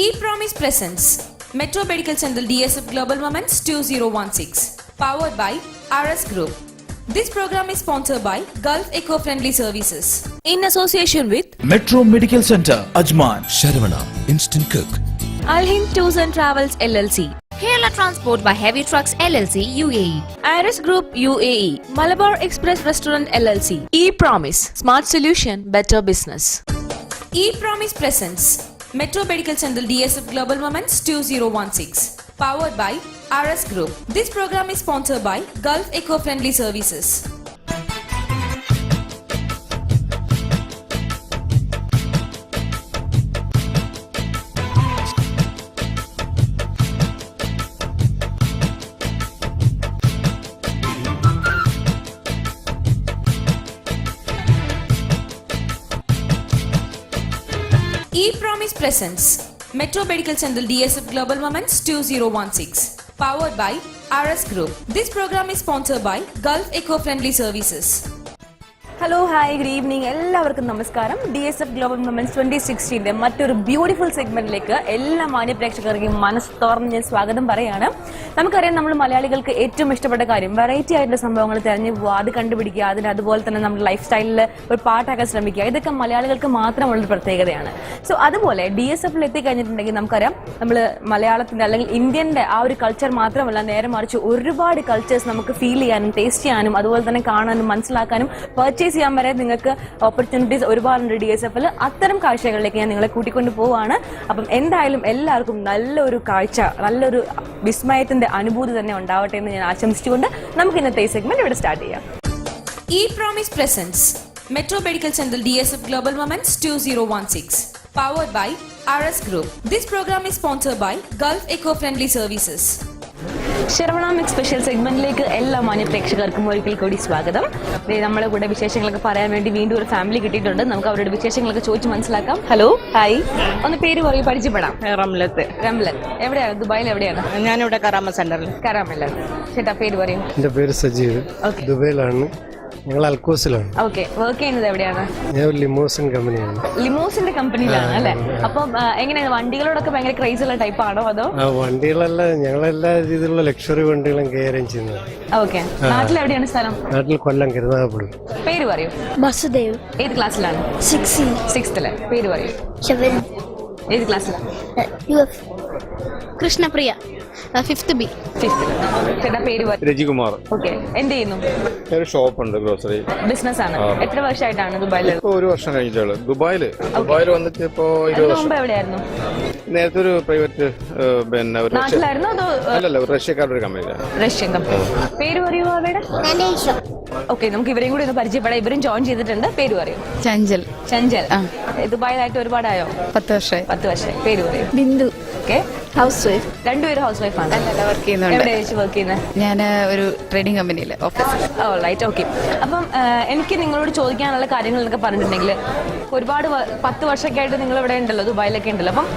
E-Promise presents Metro Medical Center DSF Global Moments 2016, powered by RS Group. This program is sponsored by Gulf Eco-Friendly Services in association with Metro Medical Center, Ajman, Sharavana, Instant Cook, Al Hind Tours and Travels LLC, Kerala Transport by Heavy Trucks LLC, UAE. Iris Group UAE, Malabar Express Restaurant LLC, E-Promise, Smart Solution, Better Business. E-Promise presents Metro Medical Center DSF Global Moments 2016, powered by RS Group. This program is sponsored by Gulf Eco-Friendly Services. E-Promise presents Metro Medical Center DSF Global Moments 2016, powered by RS Group. This program is sponsored by Gulf Eco-Friendly Services. Hello hi good evening എല്ലാവർക്കും നമസ്കാരം. DSF global moments 2016 മറ്റൊരു beautiful സെഗ്മെന്റിലേക്ക് എല്ലാ മാന്യ പ്രേക്ഷകർക്കും മനസ്സ് തുറന്ന് ഞാൻ സ്വാഗതം പറയാണ്. നമുക്കറിയാം, നമ്മൾ മലയാളികൾക്ക് ഏറ്റവും ഇഷ്ടപ്പെട്ട കാര്യം വെറൈറ്റി ആയിട്ടുള്ള സംഭവങ്ങൾ തിരഞ്ഞു പോവുക, അത് കണ്ടുപിടിക്കുക, അതിന് അതുപോലെ തന്നെ നമ്മുടെ ലൈഫ് സ്റ്റൈലിൽ ഒരു പാട്ടാക്കാൻ ശ്രമിക്കുക. ഇതൊക്കെ മലയാളികൾക്ക് മാത്രമുള്ളൊരു പ്രത്യേകതയാണ്. സോ അതുപോലെ DSFൽ എത്തിക്കഴിഞ്ഞിട്ടുണ്ടെങ്കിൽ നമുക്കറിയാം, നമ്മൾ മലയാളത്തിന്റെ അല്ലെങ്കിൽ ഇന്ത്യന്റെ ആ ഒരു കൾച്ചർ മാത്രമല്ല, നേരെ മറിച്ച് ഒരുപാട് കൾച്ചേഴ്സ് നമുക്ക് ഫീൽ ചെയ്യാനും ടേസ്റ്റ് ചെയ്യാനും അതുപോലെ തന്നെ കാണാനും മനസ്സിലാക്കാനും പർച്ചേസ് ചെയ്യാൻ വരെ നിങ്ങൾക്ക് ഓപ്പർച്യൂണിറ്റീസ് ഒരുപാടുണ്ട് DSFൽ. അത്തരം കാഴ്ചകളിലേക്ക് ഞാൻ നിങ്ങളെ കൂട്ടിക്കൊണ്ട് പോവാണ്. അപ്പം എന്തായാലും എല്ലാവർക്കും നല്ലൊരു കാഴ്ച, നല്ലൊരു വിസ്മയത്തിന്റെ അനുഭൂതി തന്നെ ഉണ്ടാവട്ടെ എന്ന് ഞാൻ ആശംസിച്ചുകൊണ്ട് നമുക്ക് ഇന്നത്തെ ഈ സെഗ്മെന്റ് ഇവിടെ സ്റ്റാർട്ട് ചെയ്യാം. E-Promise presents Metro Medical Center DSF Global Moments 2016, powered by RS Group. This program is sponsored by Gulf Eco-Friendly Services. Saravana mix special സെഗ്മെന്റിലേക്ക് എല്ലാ മാന്യ പ്രേക്ഷകർക്കും ഒരിക്കൽ കൂടി സ്വാഗതം. നമ്മളെ കൂടെ വിശേഷങ്ങളൊക്കെ പറയാൻ വേണ്ടി വീണ്ടും ഒരു ഫാമിലി കിട്ടിയിട്ടുണ്ട്. നമുക്ക് അവരുടെ വിശേഷങ്ങളൊക്കെ ചോദിച്ച് മനസ്സിലാക്കാം. ഹലോ, ഹായ്, ഒന്ന് പേര് പറയൂ, പരിചയപ്പെടാം. റംലത്ത്. എവിടെയാണ്? ദുബായിൽ എവിടെയാണ്? ഞാനിവിടെ കറാമ സെന്ററിൽ. കരാമല്ലാണ്. ചേട്ടാ പേര് പറയും. എന്റെ പേര് സജീവ്. ദുബൈയിലാണ്. ഞങ്ങൾ അൽക്കോസിലാണ്. ഓക്കെ, വർക്ക് ചെയ്യുന്നത് എവിടെയാണ്? ഞാൻ ലിമോസിൻ കമ്പനിയാണ്. ലിമോസിന്റെ കമ്പനിയിലാണ് അല്ലെ? അപ്പം എങ്ങനെയാണ്, വണ്ടികളോടൊക്കെ ഭയങ്കര ക്രേസ് ഉള്ള ടൈപ്പ് ആണോ അതോ? വണ്ടികളല്ല, ഞങ്ങളെല്ലാ രീതിയിലുള്ള ലക്ഷറി വണ്ടികളും കൈകാര്യം ചെയ്യുന്നത്. ഓക്കെ, നാട്ടിൽ എവിടെയാണ് സ്ഥലം? നാട്ടിൽ കൊല്ലം, കരുനാഗപ്പള്ളി. പേര് പറയൂ. വസുദേവ്. ഏത് ക്ലാസ്സിലാണ്? 6th. പേര് പറയൂ. ഏത് ക്ലാസ്സിലാണ്? Krishnapriya, 5th B. ചേട്ടാ പേര് പറയൂ. രജികുമാർ. ഓക്കെ, എന്ത് ചെയ്യുന്നു? ഒരു ഷോപ്പ് ഉണ്ട്, ഗ്രോസറി ബിസിനസ് ആണ്. എത്ര വർഷമായിട്ടാണ് ദുബായിൽ? ഇപ്പൊ 1 വർഷം കഴിഞ്ഞിട്ടുള്ളൂ. ദുബായിൽ വന്നിട്ട് ഇപ്പോ 20 വർഷം. മുമ്പ് എവിടെയായിരുന്നു? നേരത്തെ ഒരു പ്രൈവറ്റ് നാട്ടിലായിരുന്നു അതോ? അല്ലല്ല, റഷ്യക്കാരുടെ ഒരു കമ്പനിയിലാണ്. Russian company. പേര് പറയൂ അവരുടെ. ഓക്കെ, നമുക്ക് ഇവരെയും കൂടി ഒന്ന് പരിചയപ്പെടാം. ഇവരും ജോയിൻ ചെയ്തിട്ടുണ്ട്. പേര് പറയൂ. ചഞ്ചൽ. ദുബായിലായിട്ട് ഒരുപാടായോ? 10 വർഷമായി. 10 വർഷമായി. പേര് പറയൂ. ബിന്ദു. Okay, housewife. രണ്ടുപേരും ഹൗസ് വൈഫ് ആണ്. വർക്ക് ചെയ്യുന്നുണ്ട്. എവിടെ വെച്ച് വർക്ക് ചെയ്യുന്നത്? ഞാൻ ഒരു ട്രേഡിംഗ് കമ്പനിയിലെ ഓഫീസർ. Right, okay. അപ്പം എനിക്ക് നിങ്ങളോട് ചോദിക്കാനുള്ള കാര്യങ്ങളൊക്കെ പറഞ്ഞിട്ടുണ്ടെങ്കിൽ ഒരുപാട് 10 വർഷമൊക്കെ ആയിട്ട് നിങ്ങൾ ഇവിടെ ഉണ്ടല്ലോ, ദുബായിലൊക്കെ ഉണ്ടല്ലോ. അപ്പം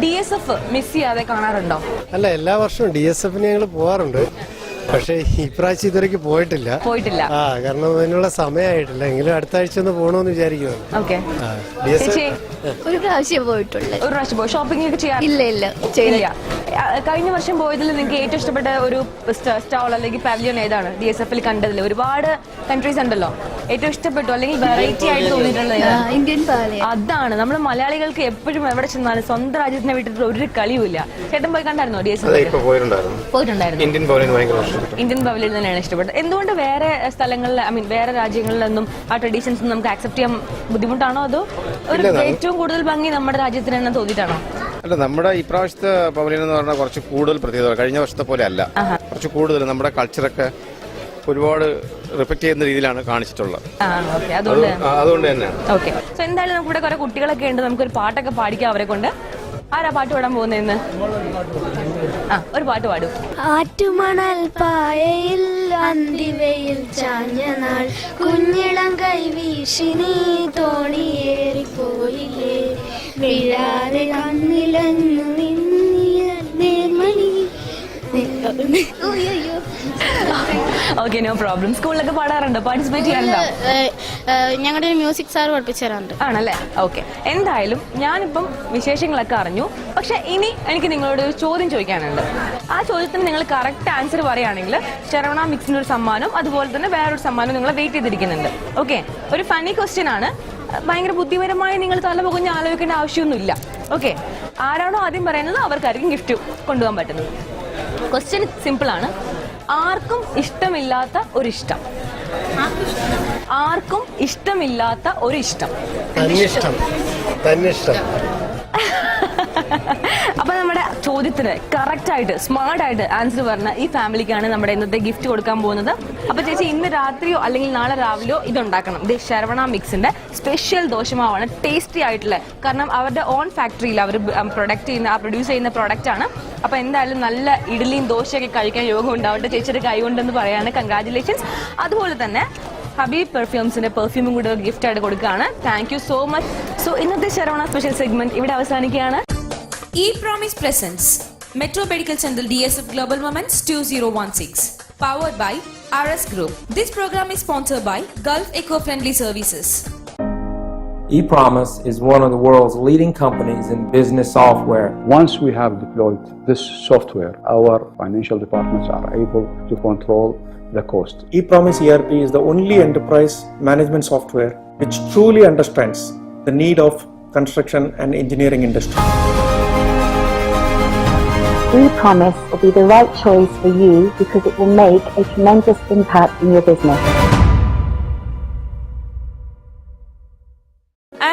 DSF മിസ് ചെയ്യാതെ കാണാറുണ്ടോ? അല്ല, എല്ലാ വർഷവും DSFന് ഞങ്ങൾ പോവാറുണ്ട്. പക്ഷേ ഇപ്രാവശ്യം ഇതുവരെയ്ക്ക് പോയിട്ടില്ല. കാരണം അതിനുള്ള സമയമായിട്ടില്ല. എങ്കിലും അടുത്ത ആഴ്ച ഒന്ന് പോകണമെന്ന് വിചാരിക്കുന്നു. ഓക്കെ, ഒരു പ്രാവശ്യം പോയിട്ടുള്ളൂ. ഒരു പ്രാവശ്യം പോയി ഷോപ്പിംഗ് ഒക്കെ ചെയ്യാം? ഇല്ല, ചെയ്യില്ല. കഴിഞ്ഞ വർഷം പോയതിൽ നിങ്ങൾക്ക് ഏറ്റവും ഇഷ്ടപ്പെട്ട ഒരു സ്റ്റാൾ അല്ലെങ്കിൽ പാവിലിയൻ ഏതാണ്? DSFൽ കണ്ടതിൽ ഒരുപാട് കൺട്രീസ് ഉണ്ടല്ലോ, ഏറ്റവും ഇഷ്ടപ്പെട്ടു അല്ലെങ്കിൽ വെറൈറ്റി ആയിട്ട് തോന്നിയിട്ടുള്ളത് ഇന്ത്യൻ പാവിലിയൻ. അതാണ് നമ്മൾ മലയാളികൾക്ക് എപ്പോഴും എവിടെ ചെന്നാലും സ്വന്തം രാജ്യത്തിനെ വിട്ടിട്ട് ഒരു കളിയുമില്ല. ചേട്ടൻ പോയി കണ്ടായിരുന്നോ DSF? പോയിട്ടുണ്ടായിരുന്നു. ഇന്ത്യൻ പവലിയൻ തന്നെയാണ് ഇഷ്ടപ്പെട്ടത്. എന്തുകൊണ്ട് വേറെ സ്ഥലങ്ങളിൽ, വേറെ രാജ്യങ്ങളിലൊന്നും ആ ട്രഡീഷൻസ് നമുക്ക് ആക്സെപ്റ്റ് ചെയ്യാൻ ബുദ്ധിമുട്ടാണോ അതോ ഏറ്റവും കൂടുതൽ ഭംഗി നമ്മുടെ രാജ്യത്തിന് തന്നെ തോന്നിയിട്ടാണോ? അല്ല, നമ്മുടെ ഇപ്രാവശ്യത്തെ പവലിയൻ എന്ന് പറഞ്ഞാൽ കുറച്ച് കൂടുതൽ പ്രത്യേകത. കഴിഞ്ഞ വർഷത്തെ പോലെ അല്ല, കുറച്ച് കൂടുതൽ നമ്മുടെ കൾച്ചറൊക്കെ ഒരുപാട് റിഫ്ലക്ട് ചെയ്യുന്ന രീതിയിലാണ് കാണിച്ചിട്ടുള്ളത്. അതുകൊണ്ട് തന്നെ. ഓക്കെ, സോ എന്തായാലും നമുക്കിവിടെ കുറെ കുട്ടികളൊക്കെ ഉണ്ട്. നമുക്കൊരു പാട്ടൊക്കെ പാടിക്കാം അവരെ കൊണ്ട്. ആരാ പാട്ട് പാടാൻ പോകുന്നതെന്ന്? ഒരു പാട്ട് പാടും. ആറ്റുമണൽ പായയിൽ അന്തിവയിൽ ചാഞ്ഞ നാൾ കുഞ്ഞിളം കൈ വീശി നീ തോണിയേറിപ്പോയില്ലേ, വീഴാതെ കണ്ണിലന്നു നിന്നിയ നേർമണി. Okay, no problem. സ്കൂളിലൊക്കെ പാടാറുണ്ടോ, പാർട്ടിസിപ്പേറ്റ് ചെയ്യാറുണ്ടോ? ഞങ്ങളുടെ മ്യൂസിക് സാർ പഠിപ്പിച്ചു തരാറുണ്ട്. ആണല്ലേ? ഓക്കെ. എന്തായാലും ഞാനിപ്പം വിശേഷങ്ങളൊക്കെ അറിഞ്ഞു. പക്ഷെ ഇനി എനിക്ക് നിങ്ങളോട് ഒരു ചോദ്യം ചോദിക്കാനുണ്ട്. ആ ചോദ്യത്തിന് നിങ്ങൾ കറക്റ്റ് ആൻസർ പറയുകയാണെങ്കിൽ ശരവണ മിക്സിന് ഒരു സമ്മാനം, അതുപോലെ തന്നെ വേറൊരു സമ്മാനം നിങ്ങളെ വെയിറ്റ് ചെയ്തിരിക്കുന്നുണ്ട്. ഓക്കെ, ഒരു ഫണ്ണി ക്വസ്റ്റ്യൻ ആണ്. ഭയങ്കര ബുദ്ധിപരമായി നിങ്ങൾ തലപുകഞ്ഞ് ആലോചിക്കേണ്ട ആവശ്യമൊന്നുമില്ല. ഓക്കെ, ആരാണോ ആദ്യം പറയുന്നത് അവർക്കായിരിക്കും ഗിഫ്റ്റ് കൊണ്ടുപോകാൻ പറ്റുന്നത്. ക്വസ്റ്റ്യൻ സിമ്പിൾ ആണ്. ആർക്കും ഇഷ്ടമില്ലാത്ത ഒരു ഇഷ്ടം. ആർക്കും ഇഷ്ടമില്ലാത്ത ഒരു ഇഷ്ടം. അപ്പൊ നമ്മുടെ ചോദ്യത്തിന് കറക്റ്റ് ആയിട്ട് സ്മാർട്ട് ആയിട്ട് ആൻസർ പറഞ്ഞ ഈ ഫാമിലിക്കാണ് നമ്മുടെ ഇന്നത്തെ ഗിഫ്റ്റ് കൊടുക്കാൻ പോകുന്നത്. അപ്പൊ ചേച്ചി, ഇന്ന് രാത്രിയോ അല്ലെങ്കിൽ നാളെ രാവിലെയോ ഇതുണ്ടാക്കണം. ഇത് ശരവണ മിക്സിന്റെ സ്പെഷ്യൽ ദോശമാവാണ്, ടേസ്റ്റി ആയിട്ടുള്ള. കാരണം അവരുടെ ഓൺ ഫാക്ടറിയിൽ അവർ പ്രൊഡ്യൂസ് ചെയ്യുന്ന പ്രോഡക്റ്റ് ആണ്. അപ്പൊ എന്തായാലും നല്ല ഇഡ്ഡലിയും ദോശയൊക്കെ കഴിക്കാൻ യോഗം ഉണ്ടാവട്ടെ ചേച്ചിയുടെ കൈ കൊണ്ടെന്ന് പറയാണ്. കൺഗ്രാറ്റുലേഷൻസ്. അതുപോലെ തന്നെ ഹബീബ് പെർഫ്യൂംസിന്റെ പെർഫ്യൂമും കൂടെ ഗിഫ്റ്റ് ആയിട്ട് കൊടുക്കുകയാണ്. Thank you so much. So ഇന്നത്തെ ശരവണ സ്പെഷ്യൽ സെഗ്മെന്റ് ഇവിടെ അവസാനിക്കുകയാണ്. E-Promise presents Metro Medical Center DSF Global Moments 2016, powered by RS Group. This program is sponsored by Gulf Eco-Friendly Services. E-Promise is one of the world's leading companies in business software. Once we have deployed this software, our financial departments are able to control the cost. E-Promise ERP is the only enterprise management software which truly understands the need of construction and engineering industry. E-Promise will be the right choice for you because it will make a tremendous impact in your business.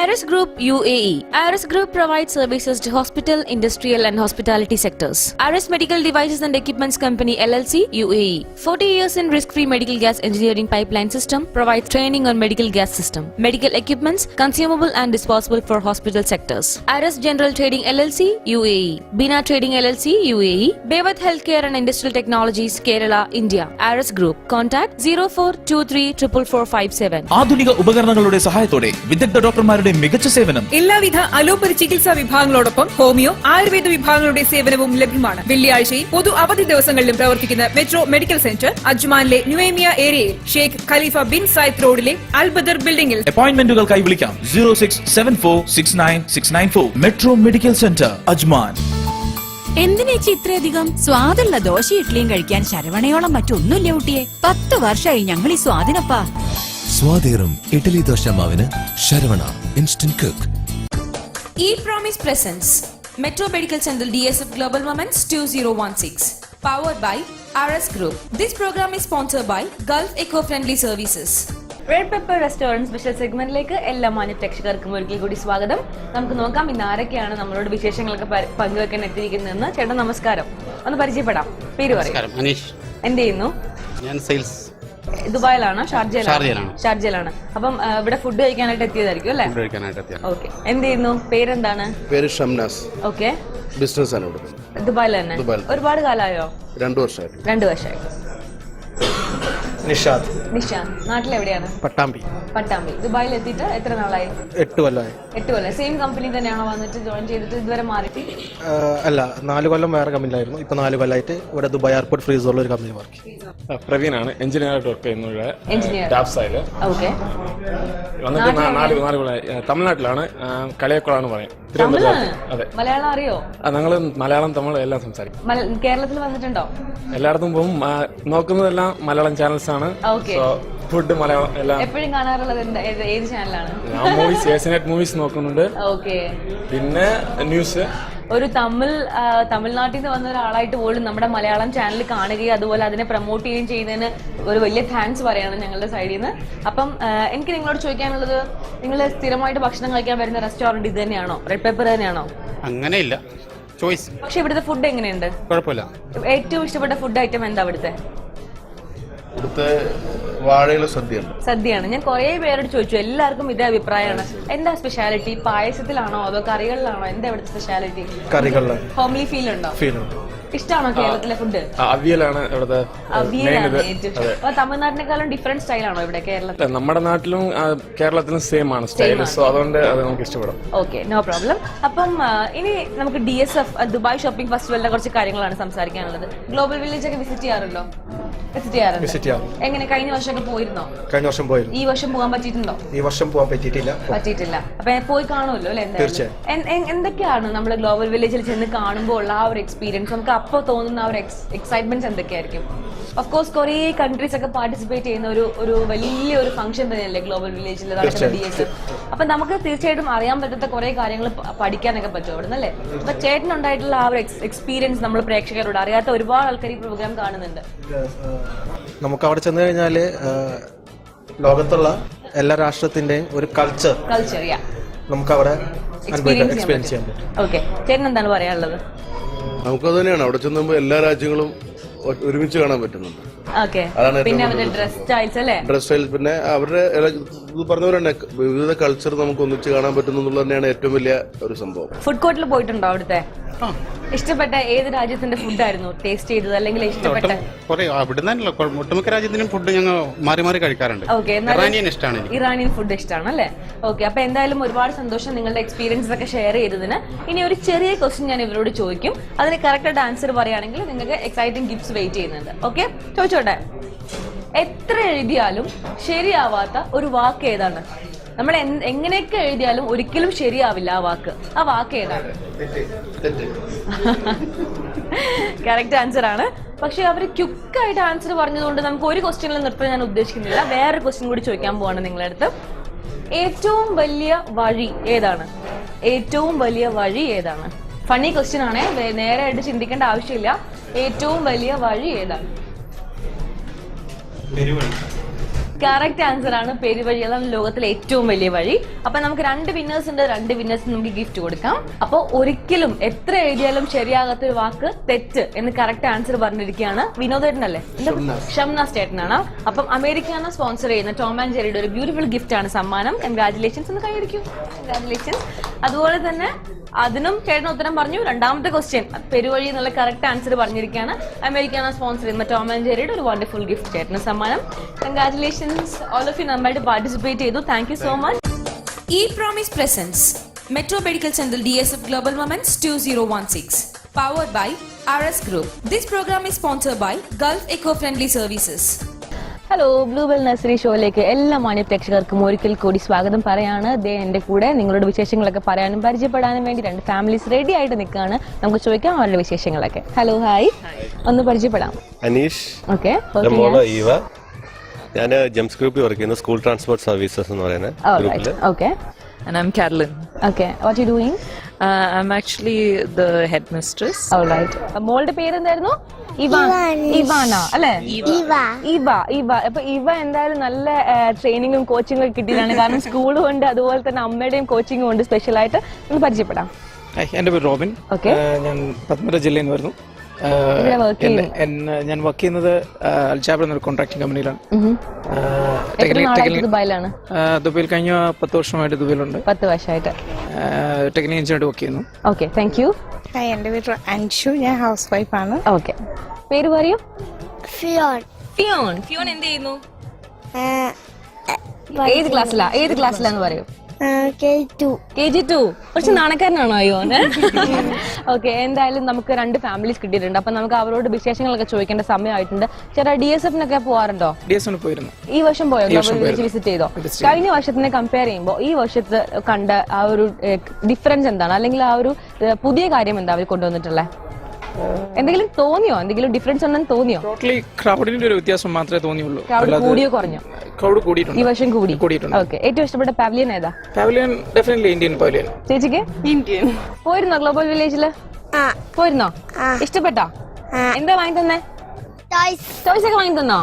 Iris Group UAE. Iris Group provides services to hospital, industrial and hospitality sectors. Iris Medical Devices and Equipments Company LLC UAE. 40 years in risk-free medical gas engineering pipeline system, provides training on medical gas system, medical equipments, consumable and disposable for hospital sectors. Iris General Trading LLC UAE. Bina Trading LLC UAE. Bevat Healthcare and Industrial Technologies Kerala India. Iris Group. Contact 04234457. ആധുനിക ഉപകരണങ്ങളുടെ സഹായത്തോടെ വിദഗ്ധ ഡോക്ടർമാരുടെ മികച്ച സേവനം. എല്ലാവിധ allopathy ചികിത്സാ വിഭാഗങ്ങളോടൊപ്പം homeo, Ayurveda വിഭാഗങ്ങളുടെ സേവനവും ലഭ്യമാണ്. വെള്ളിയാഴ്ചയും പൊതു അവധി ദിവസങ്ങളിലും പ്രവർത്തിക്കുന്ന മെട്രോ മെഡിക്കൽ സെന്റർ അജ്മാനിലെ ന്യൂവേമിയ ഏരിയയിൽ ഷെയ്ഖ് ഖലീഫ ബിൻ സായിദ് റോഡിലെ അൽബദർ ബിൽഡിംഗിൽ. അപ്പോയിന്റ്മെന്റുകൾക്കായി വിളിക്കാം 0674696994. Metro medical centre Ajman. എന്തിനേച്ചി ഇത്രയധികം സ്വാദുള്ള ദോശ ഇഡ്ലിയും കഴിക്കാൻ ശരവണയോളം മറ്റൊന്നുമില്ല കുട്ടിയെ. 10 വർഷമായി ഞങ്ങൾ ഈ സ്വാദിനപ്പാ. സ്വാദേറും ഇഡ്ഡലി ദോശമാവിന് Saravana instant cook. E-Promise presents Metro Medical Center DSF Global Moments 2016, powered by RS Group. This program is sponsored by Gulf Eco-Friendly Services. Red pepper restaurant special സെഗ്മെന്റിലേക്ക് എല്ലാ മാന്യ പ്രേക്ഷകർക്കും ഒരിക്കൽ കൂടി സ്വാഗതം. നമുക്ക് നോക്കാം ഇന്ന് ആരൊക്കെയാണ് നമ്മളോട് വിശേഷങ്ങളൊക്കെ പങ്കുവെക്കാൻ എത്തിയിരിക്കുന്നതെന്ന്. ചേട്ടൻ നമസ്കാരം, ഒന്ന് പരിചയപ്പെടാം. പേര് പറയും. അനീഷ്. എന്ത് ചെയ്യുന്നു? ഞാൻ സെയിൽസ്. ദുബായിലാണോ? ഷാർജയിലാണ്. അപ്പം ഇവിടെ ഫുഡ് കഴിക്കാനായിട്ട് എത്തിയതായിരിക്കും അല്ലേ? ഓക്കെ. എന്ത് ചെയ്യുന്നു? പേരെന്താണ്? പേര് ഷംനാസ്. ഓക്കെ. ബിസിനസ് ആണ് ഇവിടെ. ദുബായിൽ തന്നെ. ഒരുപാട് കാലമായോ? 2 വർഷമായിട്ട്. 2 വർഷമായിട്ട്. നിഷാദ്. നാട്ടിലെവിടെയാണ്? പട്ടാമ്പി. ദുബായിൽ എത്തിയിട്ട് എത്ര നാളായി? 8 കൊല്ലമായി. 8 കൊല്ലം. സെയിം കമ്പനി തന്നെയാണോ വന്നിട്ട് ജോയിൻ ചെയ്തിട്ട് ഇതുവരെ മാറിയിട്ട്? അല്ല, 4 കൊല്ലം വേറെ കമ്പനിയിലായിരുന്നു. ഇപ്പൊ 4 കൊല്ലമായിട്ട് ഇവിടെ ദുബായ് എയർപോർട്ട് ഫ്രീസറിൽ ഒരു കമ്പനി വർക്ക് ചെയ്യും. പ്രവീണാണ്, എഞ്ചിനീയറായിട്ട് വർക്ക് ചെയ്യുന്നത്. ഓക്കെ. വന്നിട്ട് 4 തമിഴ്നാട്ടിലാണ്, കളിയക്കുളാണ് പറയും. അതെ. മലയാളം അറിയോ? ഞങ്ങള് മലയാളം തമിഴ് എല്ലാം സംസാരിക്കും. കേരളത്തിൽ വന്നിട്ടുണ്ടോ? എല്ലായിടത്തും പോകും. നോക്കുന്നതെല്ലാം മലയാളം ചാനൽസ് ആണ്. ഫുഡ് മലയാളം എല്ലാം. എപ്പോഴും കാണാറുള്ളത് ഏത് ചാനലാണ്? ഞാൻ മൂവീസ്, ഏഷ്യനെറ്റ് മൂവീസ് നോക്കുന്നുണ്ട്. ഓക്കെ. പിന്നെ ന്യൂസ്. ഒരു തമിഴ്നാട്ടിൽ നിന്ന് വന്ന ഒരാളായിട്ട് പോലും നമ്മുടെ മലയാളം ചാനൽ കാണുകയും അതുപോലെ അതിനെ പ്രൊമോട്ട് ചെയ്യുകയും ചെയ്യുന്നതിന് ഒരു വലിയ താങ്ക്സ് പറയാണ് ഞങ്ങളുടെ സൈഡിൽ നിന്ന്. അപ്പം എനിക്ക് നിങ്ങളോട് ചോദിക്കാനുള്ളത്, നിങ്ങൾ സ്ഥിരമായിട്ട് ഭക്ഷണം കഴിക്കാൻ വരുന്ന റെസ്റ്റോറന്റ് ഇത് തന്നെയാണോ? റെഡ് പെപ്പർ തന്നെയാണോ? അങ്ങനെയില്ല, ചോയ്സ്. പക്ഷെ ഇവിടുത്തെ ഫുഡ് എങ്ങനെയുണ്ട്? കുഴപ്പമില്ല. ഏറ്റവും ഇഷ്ടപ്പെട്ട ഫുഡ് ഐറ്റം എന്താ ഇവിടുത്തെ? വാഴയില സദ്യയാണ്. ഞാൻ കുറെ പേരോട് ചോദിച്ചു, എല്ലാവർക്കും ഇതേ അഭിപ്രായമാണ്. എന്താ സ്പെഷ്യാലിറ്റി? പായസത്തിലാണോ അതോ കറികളിലാണോ? എന്താ ഇവിടുത്തെ സ്പെഷ്യാലിറ്റി? കറികളിലാണ്. ഹോംലി ഫീൽ ഉണ്ടോ? ഇഷ്ടമാണോ കേരളത്തിലെ ഫുഡ്? അവിയലാണ് ഇവിടുത്തെ അവിയലാണ് ഏറ്റവും ഇഷ്ടം. അപ്പൊ തമിഴ്നാട്ടിനെക്കാളും ഡിഫറെന്റ് സ്റ്റൈലാണോ ഇവിടെ കേരളത്തിൽ? നമ്മുടെ നാട്ടിലും കേരളത്തിലും സെയിം ആണ് സ്റ്റൈൽ, സോ അതുകൊണ്ട് അത് നമുക്ക് ഇഷ്ടപ്പെടും. Okay, no problem. അപ്പം ഇനി നമുക്ക് DSF ദുബായ് ഷോപ്പിംഗ് ഫെസ്റ്റിവലിനെ കുറച്ച് കാര്യങ്ങളാണ് സംസാരിക്കാനുള്ളത്. ഗ്ലോബൽ വില്ലേജ് ഒക്കെ വിസിറ്റ് ചെയ്യാറുണ്ടോ? വിസിറ്റ് ചെയ്യാറുണ്ട്. എങ്ങനെ കഴിഞ്ഞ വർഷമൊക്കെ പോയിരുന്നോ? കഴിഞ്ഞ വർഷം പോയിരുന്നു. ഈ വർഷം പോകാൻ പറ്റിയിട്ടുണ്ടോ? ഈ വർഷം പോകാൻ പറ്റിയിട്ടില്ല. അപ്പൊ പോയി കാണുമല്ലോ അല്ലെ? എന്തൊക്കെയാണ് നമ്മൾ ഗ്ലോബൽ വില്ലേജിൽ ചെന്ന് കാണുമ്പോൾ ഉള്ള ആ ഒരു എക്സ്പീരിയൻസ്, നമുക്ക് അപ്പോൾ തോന്നുന്ന ആ ഒരു എക്സൈറ്റ്മെന്റ്സ് എന്തൊക്കെയായിരിക്കും? ഓഫ് കോഴ്സ് കുറെ കൺട്രീസ് ഒക്കെ പാർട്ടിസിപ്പേറ്റ് ചെയ്യുന്ന ഒരു വലിയൊരു ഫംഗ്ഷൻ തന്നെയല്ലേ ഗ്ലോബൽ വില്ലേജിൽ നടക്കുന്ന DSF. അപ്പൊ നമുക്ക് തീർച്ചയായിട്ടും അറിയാൻ പറ്റാത്ത കുറെ കാര്യങ്ങൾ പഠിക്കാനൊക്കെ പറ്റും അവിടെ നിന്നല്ലേ? അപ്പൊ ചേട്ടനുണ്ടായിട്ടുള്ള ആ ഒരു എക്സ്പീരിയൻസ് നമ്മൾ പ്രേക്ഷകരോട്, അറിയാത്ത ഒരുപാട് ആൾക്കാർ ഈ പ്രോഗ്രാം കാണുന്നുണ്ട്. നമുക്ക് അവിടെ ചെന്ന് കഴിഞ്ഞാൽ ലോകത്തുള്ള എല്ലാ രാഷ്ട്രത്തിന്റെയും ഒരു കൾച്ചർ നമുക്ക് അവിടെ എക്സ്പീരിയൻസ് ചെയ്യാൻ പറ്റും. ഓക്കെ, ചേട്ടൻ എന്താണ് പറയാനുള്ളത്? നമുക്കത് തന്നെയാണ്, അവിടെ ചെന്നുമ്പോൾ എല്ലാ രാജ്യങ്ങളും ഒരുമിച്ച് കാണാൻ പറ്റുന്നുണ്ട്. പിന്നെ അവരുടെ ഡ്രസ് സ്റ്റൈൽസ് അല്ലേ? ഡ്രസ് സ്റ്റൈൽസ്, പിന്നെ അവരുടെ പറഞ്ഞവരെ വിവിധ കൾച്ചർ നമുക്ക് ഒന്നിച്ച് കാണാൻ പറ്റുന്നു എന്നുള്ളത് തന്നെയാണ് ഏറ്റവും വലിയ ഒരു സംഭവം. ഫുഡ് കോർട്ടിൽ പോയിട്ടുണ്ടോ? അവിടുത്തെ ഇഷ്ടപ്പെട്ട ഏത് രാജ്യത്തിന്റെ ഫുഡായിരുന്നു ടേസ്റ്റ് ചെയ്തത്, അല്ലെങ്കിൽ ഇഷ്ടപ്പെട്ട? ഒട്ടുമിക്ക രാജ്യത്തിനും ഫുഡ് ഞങ്ങൾ മാറി മാറി കഴിക്കാറുണ്ട്. ഇറാനിയൻ ഇഷ്ടമാണ്. ഇറാനിയൻ ഫുഡ് ഇഷ്ടമാണ് അല്ലേ? ഓക്കെ, അപ്പൊ എന്തായാലും ഒരുപാട് സന്തോഷം നിങ്ങളുടെ എക്സ്പീരിയൻസ് ഒക്കെ ഷെയർ ചെയ്തതിന്. ഇനി ഒരു ചെറിയ ക്വസ്റ്റ്യൻ ഞാൻ ഇവരോട് ചോദിക്കും, അതിന് കറക്റ്റ് ആൻസർ പറയുകയാണെങ്കിൽ നിങ്ങൾക്ക് എക്സൈറ്റിംഗ് ഗിഫ്റ്റ്സ് വെയിറ്റ് ചെയ്യുന്നുണ്ട്. ഓക്കെ, ചോദിച്ചോട്ടെ. എത്ര എഴുതിയാലും ശരിയാവാത്ത ഒരു വാക്ക് ഏതാണ്? നമ്മൾ എങ്ങനെയൊക്കെ എഴുതിയാലും ഒരിക്കലും ശരിയാവില്ല ആ വാക്ക് ഏതാണ്? കറക്റ്റ് ആൻസർ ആണ്. പക്ഷെ അവര് ക്വിക്കായിട്ട് ആൻസർ പറഞ്ഞതുകൊണ്ട് നമുക്ക് ഒരു ക്വസ്റ്റ്യനിൽ നിർത്താൻ ഞാൻ ഉദ്ദേശിക്കുന്നില്ല. വേറൊരു ക്വസ്റ്റ്യൻ കൂടി ചോദിക്കാൻ പോവാണ് നിങ്ങളുടെ അടുത്ത്. ഏറ്റവും വലിയ വഴി ഏതാണ്? ഏറ്റവും വലിയ വഴി ഏതാണ്? ഫണ്ണി ക്വസ്റ്റ്യൻ ആണേ, നേരെ ആയിട്ട് ചിന്തിക്കേണ്ട ആവശ്യമില്ല. ഏറ്റവും വലിയ വഴി ഏതാണ്? കറക്റ്റ് ആൻസർ ആണ്, പെരുവഴി. അതാണ് ലോകത്തിലെ ഏറ്റവും വലിയ വഴി. അപ്പൊ നമുക്ക് 2 വിന്നേഴ്സ് ഉണ്ട്. 2 വിന്നേഴ്സിന് നമുക്ക് ഗിഫ്റ്റ് കൊടുക്കാം. അപ്പൊ ഒരിക്കലും എത്ര എഴുതിയാലും ശരിയാകാത്ത ഒരു വാക്ക് തെറ്റ് എന്ന് കറക്റ്റ് ആൻസർ പറഞ്ഞിരിക്കുകയാണ് വിനോദേട്ടനല്ലേ? ഷംനാസ് ചേട്ടനാണ്. അപ്പം അമേരിക്കയാണ് സ്പോൺസർ ചെയ്യുന്ന ടോം ആൻഡ് ജെറിയുടെ ഒരു ബ്യൂട്ടിഫുൾ ഗിഫ്റ്റ് ആണ് സമ്മാനം. കൺഗ്രാറ്റുലേഷൻസ് എന്ന് കൈയടിക്കും. കൺഗ്രാറ്റുലേഷൻസ്. അതുപോലെ തന്നെ അതിനും ചേട്ടൻ ഉത്തരം പറഞ്ഞു. രണ്ടാമത്തെ ക്വസ്റ്റ്യൻ പെരുവഴി എന്നുള്ള കറക്റ്റ് ആൻസർ പറഞ്ഞിരിക്കുകയാണ്. അമേരിക്കയാണ് സ്പോൺസർ ചെയ്യുന്ന ടോം ആൻഡ് ജെറിയുടെ ഒരു വണ്ടർഫുൾ ഗിഫ്റ്റ് ചേട്ടന് സമ്മാനം. കൺഗ്രാറ്റുലേഷൻസ് all of you നന്നായിട്ട് പാർട്ടിസിപ്പേറ്റ് ചെയ്തു. Thank you so much. E-Promise presents Metro Medical Center DSF Global Moments 2016, powered by RS Group. This program is sponsored by Gulf Eco-Friendly Services. Hello, bluebell nursery ഷോയിലേക്ക് എല്ലാ മാന്യ പ്രേക്ഷകർക്കും ഒരിക്കൽ കൂടി സ്വാഗതം പറയാണ്. എന്റെ കൂടെ നിങ്ങളുടെ വിശേഷങ്ങളൊക്കെ പറയാനും പരിചയപ്പെടാനും വേണ്ടി 2 ഫാമിലീസ് റെഡി ആയിട്ട് നിൽക്കുകയാണ്. നമുക്ക് ചോദിക്കാം അവരുടെ വിശേഷങ്ങളൊക്കെ. Hello, hi. ഒന്ന് പരിചയപ്പെടാം. അനീഷ്. ഓക്കെ. ഞാൻ ജെംസ് ഗ്രൂപ്പിൽ വർക്ക് ചെയ്യുന്ന സ്കൂൾ ട്രാൻസ്പോർട്ട് സർവീസസ് എന്ന് പറയുന്ന ഗ്രൂപ്പിൽ. Okay. And I'm Carolyn. Okay. What are you doing? I'm actually the headmistress. All right. മോളുടെ പേര് എന്തായിരുന്നു? ഇവാന അല്ലേ? ഇവ. അപ്പൊ ഇവ എന്തായാലും നല്ല ട്രെയിനിങ്ങും കോച്ചിങ്ങും ഒക്കെ കിട്ടിയതാണ്. കാരണം സ്കൂളും ഉണ്ട്, അതുപോലെ തന്നെ അമ്മയുടെയും കോച്ചിങ്ങും ഉണ്ട്. സ്പെഷ്യൽ ആയിട്ട് ഒന്ന് പരിചയപ്പെടാം. എന്റെ പേര് റോബിൻ. ഞാൻ പത്തനംതിട്ട ജില്ലയിൽ നിന്ന് വരുന്നു. ഞാൻ വർക്ക് ചെയ്യുന്നത് അൽജാബർ എന്നൊരു കോൺട്രാക്ടിംഗ് കമ്പനിയിലാണ്. ദുബൈയിൽ കഴിഞ്ഞ 10 വർഷമായിട്ട് ദുബൈയിലുണ്ട്. 10 വർഷമായിട്ട് ടെക്നിക്കൽ എഞ്ചിനീയറായിട്ട് വർക്ക് ചെയ്യുന്നു. Okay, thank you. എന്റെ പേര് അൻഷു, ഞാൻ ഹൗസ് വൈഫ് ആണ്. ഓക്കെ, പേര് പറയൂ. ഫിയോൺ. എന്ത് ചെയ്യുന്നു? ഏത് ക്ലാസ്സിലാന്ന് പറയൂ. KG2. കുറച്ച് നാണക്കാരനാണോ അയ്യോന്? ഓക്കെ, എന്തായാലും നമുക്ക് 2 ഫാമിലീസ് കിട്ടിയിട്ടുണ്ട്. അപ്പൊ നമുക്ക് അവരോട് വിശേഷങ്ങളൊക്കെ ചോദിക്കേണ്ട സമയമായിട്ടുണ്ട്. ചേട്ടാ, DSF-നൊക്കെ പോവാറുണ്ടോ? DSF-ന് പോയിരുന്നു. ഈ വർഷം പോയോ? വിസിറ്റ് ചെയ്തോ? കഴിഞ്ഞ വർഷത്തിനെ കമ്പയർ ചെയ്യുമ്പോൾ ഈ വർഷത്ത് കണ്ട ആ ഒരു ഡിഫറൻസ് എന്താണ്, അല്ലെങ്കിൽ ആ ഒരു പുതിയ കാര്യം എന്താ അവർ കൊണ്ടുവന്നിട്ടുള്ളത്? എന്തെങ്കിലും തോന്നിയോ? എന്തെങ്കിലും ഡിഫറൻസ് ഉണ്ടെന്ന് തോന്നിയോ? ടോട്ടലി ക്രൗഡിന്റെ ഒരു വ്യത്യാസം മാത്രമേ തോന്നിയുള്ളൂ. ക്രൗഡ് കൂടിയോ കുറഞ്ഞോ? ക്രൗഡ് കൂടിയിട്ടുണ്ട്. ഈ വർഷം കൂടിയിട്ടുണ്ട്. ഓക്കെ, ഏറ്റവും ഇഷ്ടപ്പെട്ട പവലിയൻ ഏതാ? Pavilion definitely Indian pavilion. ചേച്ചിക്ക്? ഇന്ത്യൻ. പോയിരുന്നോ ഗ്ലോബൽ വില്ലേജില്? പോയിരുന്നോ? ഇഷ്ടപ്പെട്ടോ? എന്താ വാങ്ങി തന്നെ? ടോയ്സ് ഒക്കെ വാങ്ങി തന്നോ?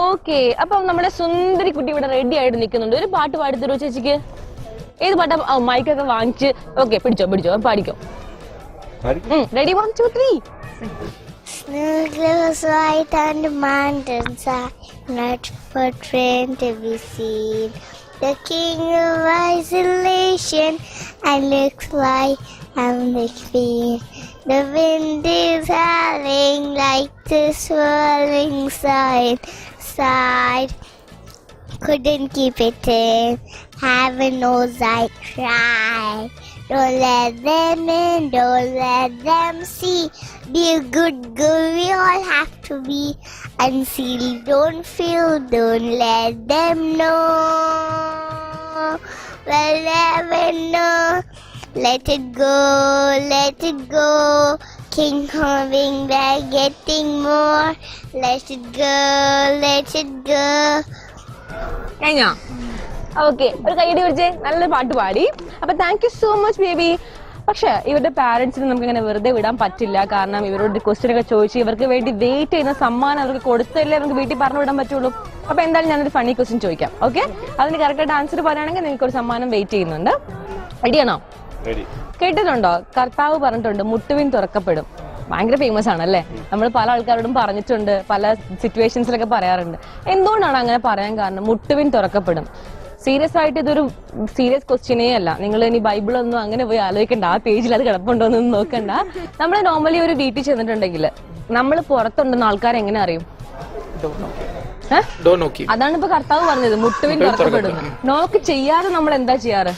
ഓക്കെ, അപ്പൊ നമ്മുടെ സുന്ദരി കുട്ടി ഇവിടെ റെഡി ആയിട്ട് നിൽക്കുന്നുണ്ട്. ഒരു പാട്ട് പാടി തരുമോ ചേച്ചിക്ക്? ഏത് പാട്ടാ? മൈക്കൊക്കെ വാങ്ങിച്ച് ഓക്കെ, പിടിച്ചോ പാടിക്കോ. Ready? 1, 2, 3. Snow glows white on the mountains are not for train to be seen. The king of isolation and looks like I'm the queen. The wind is howling like the swirling side. Couldn't keep it in. Heaven knows I tried. Don't let them in, don't let them see. Be a good girl, we all have to be. Unsealed, don't feel, don't let them know. Well, never know. Let it go, let it go. King coming back, getting more. Let it go, let it go. കഴിഞ്ഞോ? Okay, ഒരു കൈയടി പിടിച്ചേ. നല്ല പാട്ട് പാടി. അപ്പൊ thank you so much baby. പക്ഷെ ഇവരുടെ പാരന്റ്സിന് നമുക്ക് ഇങ്ങനെ വെറുതെ വിടാൻ പറ്റില്ല. കാരണം ഇവരോട് ക്വസ്റ്റ്യൻ ഒക്കെ ചോദിച്ച് ഇവർക്ക് വേണ്ടി വെയിറ്റ് ചെയ്യുന്ന സമ്മാനം അവർക്ക് കൊടുത്തല്ലേ നമുക്ക് വീട്ടിൽ പറഞ്ഞു വിടാൻ പറ്റുള്ളൂ. അപ്പൊ എന്തായാലും ഞാനൊരു ഫണ്ണി ക്വസ്റ്റ്യൻ ചോദിക്കാം. ഓക്കെ, അതിന് കറക്റ്റായിട്ട് ആൻസർ പറയുകയാണെങ്കിൽ നിങ്ങൾക്ക് ഒരു സമ്മാനം വെയിറ്റ് ചെയ്യുന്നുണ്ട്. റെഡിയാണോ? കേട്ടിട്ടുണ്ടോ? കർത്താവ് പറഞ്ഞിട്ടുണ്ട് മുട്ടുവിൻ തുറക്കപ്പെടും. ഭയങ്കര ഫേമസ് ആണല്ലേ. നമ്മൾ പല ആൾക്കാരോടും പറഞ്ഞിട്ടുണ്ട്, പല സിറ്റുവേഷൻസിലൊക്കെ പറയാറുണ്ട്. എന്തുകൊണ്ടാണ് അങ്ങനെ പറയാൻ കാരണം? മുട്ടുവിൻ തുറക്കപ്പെടും. സീരിയസ് ആയിട്ട് ഇതൊരു സീരിയസ് ക്വസ്റ്റ്യനേ അല്ല. നിങ്ങൾ ഇനി ബൈബിളൊന്നും അങ്ങനെ പോയി ആലോചിക്കണ്ട, ആ പേജിൽ അത് കിടപ്പുണ്ടോ എന്നൊന്നും നോക്കണ്ട. നമ്മൾ നോർമലി ഒരു വീട്ടിൽ ചെന്നിട്ടുണ്ടെങ്കിൽ നമ്മൾ പുറത്തുണ്ടെന്ന് ആൾക്കാർ എങ്ങനെ അറിയും? അതാണ് ഇപ്പൊ കർത്താവ് പറഞ്ഞത്, മുട്ടുവിൻ തുറക്കപ്പെടുന്നു. നോക്ക് ചെയ്യാതെ നമ്മൾ എന്താ ചെയ്യാറ്?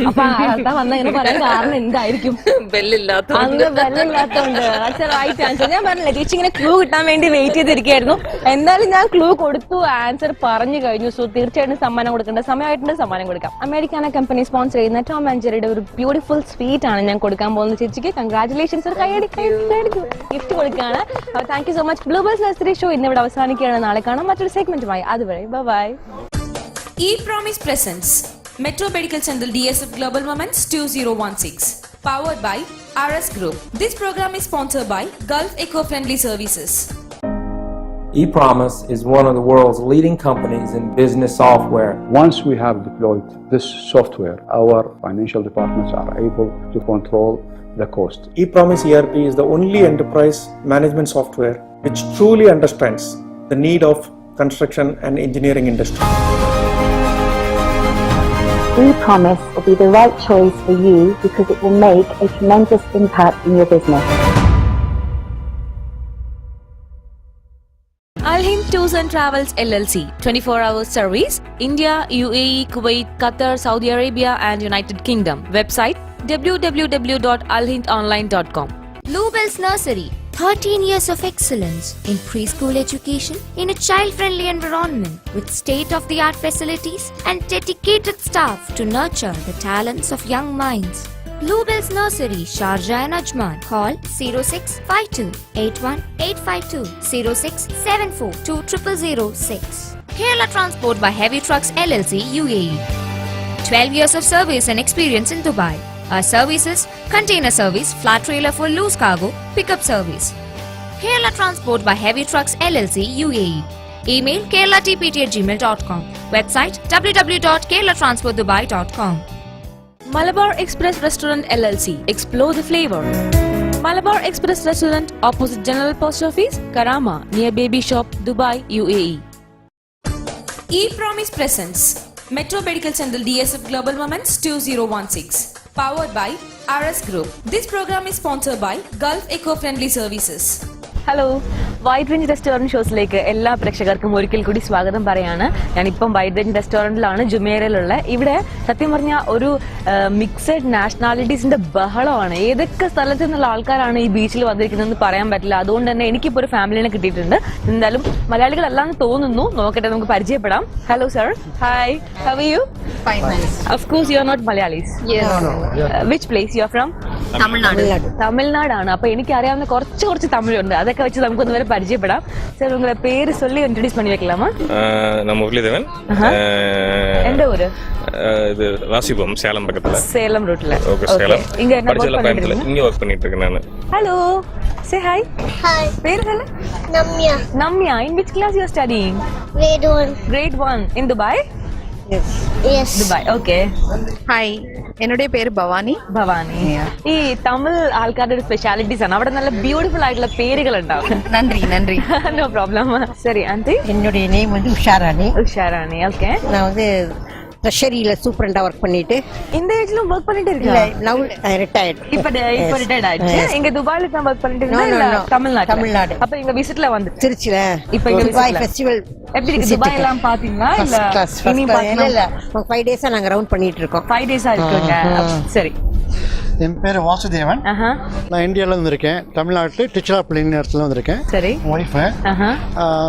അപ്പൊ കർത്താവ് വന്ന ഇങ്ങനെ പറയാൻ കാരണം എന്തായിരിക്കും? അന്ന് ബെല്ലില്ലാത്തോണ്ട്. Right answer. ഞാൻ പറഞ്ഞില്ലേ ടീച്ചർ ഇങ്ങനെ ക്ലൂ കിട്ടാൻ വേണ്ടി വെയിറ്റ് ചെയ്തിരിക്കുകയായിരുന്നു. എന്തായാലും ഞാൻ ക്ലൂ കൊടുത്തു, ആൻസർ പറഞ്ഞു കഴിഞ്ഞു. സോ തീർച്ചയായിട്ടും സമ്മാനം കൊടുക്കേണ്ട സമയമായിട്ടുണ്ട്. സമ്മാനം കൊടുക്കാം. അമേരിക്കാന കമ്പനി സ്പോൺസർ ചെയ്യുന്ന ടോം ആൻഡ് ജെറിയുടെ ഒരു ബ്യൂട്ടിഫുൾ സ്വീറ്റ് ആണ് ഞാൻ കൊടുക്കാൻ പോകുന്ന ചേച്ചിക്ക്. കൺഗ്രാറ്റുലേഷൻസ്. ഒരു കൈയടി ഗിഫ്റ്റ് കൊടുക്കുകയാണ്. Thank you so much. Bluebells nursery show ഇന്നിവിടെ അവസാനിക്കുകയാണ്. നാളെ കാണാം മറ്റൊരു സെഗ്മെന്റുമായി. അതുവരെ bye. E-Promise presents Metro Medical Center DSF Global Moments 2016, powered by RS Group. This program is sponsored by Gulf Eco-Friendly Services. ePromise is one of the world's leading companies in business software. Once we have deployed this software, our financial departments are able to control the cost. ePromise ERP is the only enterprise management software which truly understands the need of construction and engineering industry. ePromise will be the right choice for you because it will make a tremendous impact in your business. Al Hind Tours and Travels LLC, 24-hour service, India, UAE, Kuwait, Qatar, Saudi Arabia and United Kingdom. Website www.alhindonline.com. Bluebells Nursery, 13 years of excellence in preschool education in a child-friendly environment with state-of-the-art facilities and dedicated staff to nurture the talents of young minds. Bluebells Nursery, Sharjah and Ajman. Call 0652 81 852 0674 2006. Kerala Transport by Heavy Trucks LLC, UAE. 12 years of service and experience in Dubai. Our services: container service, flat trailer for loose cargo, pickup service. Kerala Transport by Heavy Trucks LLC, UAE. Email kerala.tpt@gmail.com. Website www.kerlatransportdubai.com. Malabar Express Restaurant LLC. Explore the flavor. Malabar Express Restaurant, opposite General Post Office, Karama, near Baby Shop, Dubai, UAE. E-Promise presents Metro Medical Center DSF Global Moments 2016, powered by RS Group. This program is sponsored by Gulf Eco-Friendly Services. Hello, wide range restaurant ഷോസിലേക്ക് എല്ലാ പ്രേക്ഷകർക്കും ഒരിക്കൽ കൂടി സ്വാഗതം പറയാണ്. ഞാനിപ്പം wide range റെസ്റ്റോറൻറ്റിലാണ്, ജുമേറയിലുള്ള. ഇവിടെ സത്യം പറഞ്ഞാൽ ഒരു മിക്സഡ് നാഷണാലിറ്റീസിന്റെ ബഹളമാണ്. ഏതൊക്കെ സ്ഥലത്ത് നിന്നുള്ള ആൾക്കാരാണ് ഈ ബീച്ചിൽ വന്നിരിക്കുന്നതെന്ന് പറയാൻ പറ്റില്ല. അതുകൊണ്ട് തന്നെ എനിക്കിപ്പോൾ ഒരു ഫാമിലിനെ കിട്ടിയിട്ടുണ്ട്. എന്തായാലും മലയാളികളല്ലാന്ന് തോന്നുന്നു. നോക്കട്ടെ, നമുക്ക് പരിചയപ്പെടാം. Hello sir. Hi, how are you? Of course you are not Malayalis. Which place you are from? തമിഴ്നാടാണ്. അപ്പൊ എനിക്കറിയാവുന്ന കുറച്ച് തമിഴുണ്ട്. അതൊക്കെ വെച്ച് നമുക്കൊന്ന് വരെ പരിചയപ്പെടാം. സാർ, ഉങ്ങളെ പേര് சொல்லி இன்ட்ரோ듀ஸ் பண்ணி வைக்கலாமா? நான் முரளிதேவன். எந்த ஊரு? இது ராசிபுரம், சேலம் பக்கத்துல. சேலம் ரூட்ல. ஓகே, சேலம். இங்க என்ன வர்க் பண்ணிட்டு இருக்கீங்க? இங்க வர்க் பண்ணிட்டு இருக்கேன் நான். Hello, say hi. Hi. பேரு என்ன? Namya. Namya. In which class you are studying? Grade 1. Grade 1 in Dubai? Yes. Dubai. Okay. Hi, என்னுடைய പേര് ഭവാനി. ഭവാനി. ഈ തമിഴ് ആൾക്കാരുടെ സ്പെഷ്യാലിറ്റീസ് ആണ്. അവിടെ നല്ല ബ്യൂട്ടിഫുൾ ആയിട്ടുള്ള പേരുകൾ ഉണ്ടാവും. நன்றி. No problem. சரி, ஆண்டி. என்னுடைய நேம் வந்து உஷாராணி. உஷாராணி. ஓகே. நான் வந்து ட்ரெஷரியில சூப்பரண்டா ஒர்க் பண்ணிட்டு இந்த ஏஜ்ல ஒர்க் பண்ணிட்டு இருக்கீங்க? நவ ரிட்டையர்ட். இப்ப ரிட்டையர்ட் ஆயிடுச்சு. இங்க துபாயில தான் ஒர்க் பண்ணிட்டு இருக்கீங்களா இல்ல தமிழ்நாடு? அப்ப இங்க விசிட்ல வந்து திருச்சில இப்ப இங்க துபாய் ஃபெஸ்டிவல் எப்படி இருக்கு? துபாய் எல்லாம் பாத்தீங்களா இல்ல இனி பாக்கணும்? இல்ல 5 டேஸா நாங்க ரவுண்ட் பண்ணிட்டு இருக்கோம். 5 டேஸா இருக்குங்க. சரி. என் பேர் வாசுதேவன். நான் இந்தியாவில் வந்திருக்கேன். தமிழ்நாட்டில் டீச்சர் ஆஃப் இடத்துல வந்திருக்கேன். சரி. ஒய்ஃபு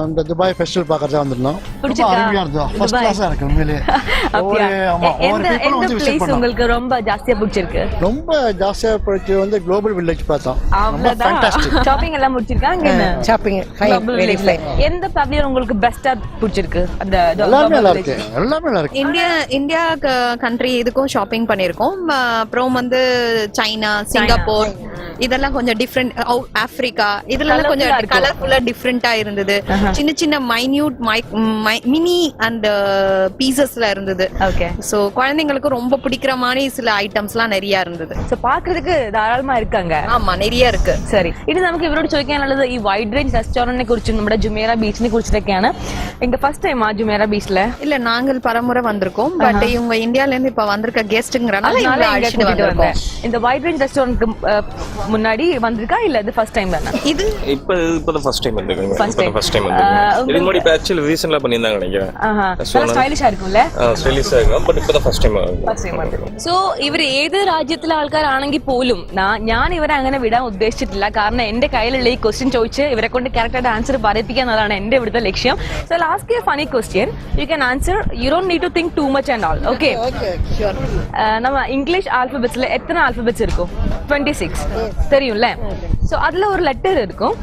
இந்த துபாய் ஃபெஸ்டிவல் பார்க்கறதா வந்திருந்தோம். ரொம்ப அருமையா இருந்தது. ஃபர்ஸ்ட் கிளாஸா இருக்கு உண்மையிலே. எந்த பிளேஸ் உங்களுக்கு ரொம்ப ஜாஸ்தியா பிடிச்சிருக்கு? ரொம்ப ஜாஸ்தியா பிடிச்சது வந்து குளோபல் வில்லேஜ் பார்த்தோம். ஷாப்பிங் எல்லாம் முடிச்சிருக்காங்க. ஷாப்பிங் எந்த பவ்லியன் உங்களுக்கு பெஸ்டா பிடிச்சிருக்கு? அந்த எல்லாமே நல்லா இருக்கு. எல்லாமே நல்லா இருக்கு. இந்தியா கண்ட்ரி இதுக்கும் ஷாப்பிங் பண்ணிருக்கோம். அப்புறம் வந்து சைனா, சிங்கப்பூர் இதெல்லாம் கொஞ்சம் டிஃப்ரெண்ட். ஆப்பிரிக்கா இதெல்லாம் கொஞ்சம் கலர்ஃபுல்லா டிஃப்ரெண்டா இருந்தது. சின்ன சின்ன மைன்யூட் மினி அந்த பீசஸ்ல இருந்தது. ஓகே. சோ குழந்தைங்களுக்கு ரொம்ப பிடிக்கிற மாதிரி சில ஐட்டம்ஸ்லாம் நிறைய இருந்தது. சோ பாக்குறதுக்கு தாராளமா இருக்காங்க. ആമാ நிறைய ഇருக்கு. ശരി. ഇനി നമുക്ക് ഇവരോട് ചോദിക്കാനുള്ളത് ഈ വൈഡ് റേഞ്ച് റെസ്റ്റോറന്റിനെ കുറിച്ചും നമ്മുടെ ജുമേറ ബീച്ചിനെ കുറിച്ചിട്ടൊക്കെയാണ്. எங்க ஃபர்ஸ்ட் டைமா ஜுமேரா பீச்ல? இல்ல நாங்கள் பலமுறை வந்திருக்கோம். பட் இவங்க இந்தியால இருந்து இப்ப வந்திருக்க கெஸ்ட்ங்கறனால இவங்க அழைச்சிட்டு வந்திருக்கோம். இந்த வைட் ரேஞ்ச் ரெஸ்டாரன்ட்க்கு முன்னாடி வந்திருக்கா இல்ல இது ஃபர்ஸ்ட் டைம் தானா? இது இப்ப ஃபர்ஸ்ட் டைம் வந்திருக்கீங்க. ஃபர்ஸ்ட் டைம் வந்திருக்கீங்க. இது முன்னாடி ஆக்சுவலி ரீசன்ட்ல பண்ணிருந்தாங்க நினைக்கிறேன். நல்ல ஸ்டைலிஷா இருக்கும்ல? ஸ்டைலிஷா இருக்கும். பட் இப்ப ഫസ്റ്റ് ടൈം സോ ഇവർ ഏത് രാജ്യത്തിലെ ആൾക്കാരാണെങ്കിൽ പോലും ഞാൻ ഇവരെ അങ്ങനെ വിടാൻ ഉദ്ദേശിച്ചിട്ടില്ല. കാരണം എന്റെ കയ്യിലുള്ള ഈ ക്വസ്റ്റ്യൻ ചോദിച്ച് ഇവരെ കൊണ്ട് കറക്റ്റ് ആയിട്ട് ആൻസർ പറയിപ്പിക്കുക എന്നതാണ് എന്റെ ഇവിടുത്തെ ലക്ഷ്യം. So I ask you a funny question. You can answer. You don't need to think too much and all. Okay. நம்ம இங்கிலீஷ் ஆல்பபெட்ஸ்ல எத்தனை ஆல்பபெட்ஸ் இருக்கும்? 26 தெரியும்ல? சோ அதுல ஒரு லெட்டர் இருக்கும்.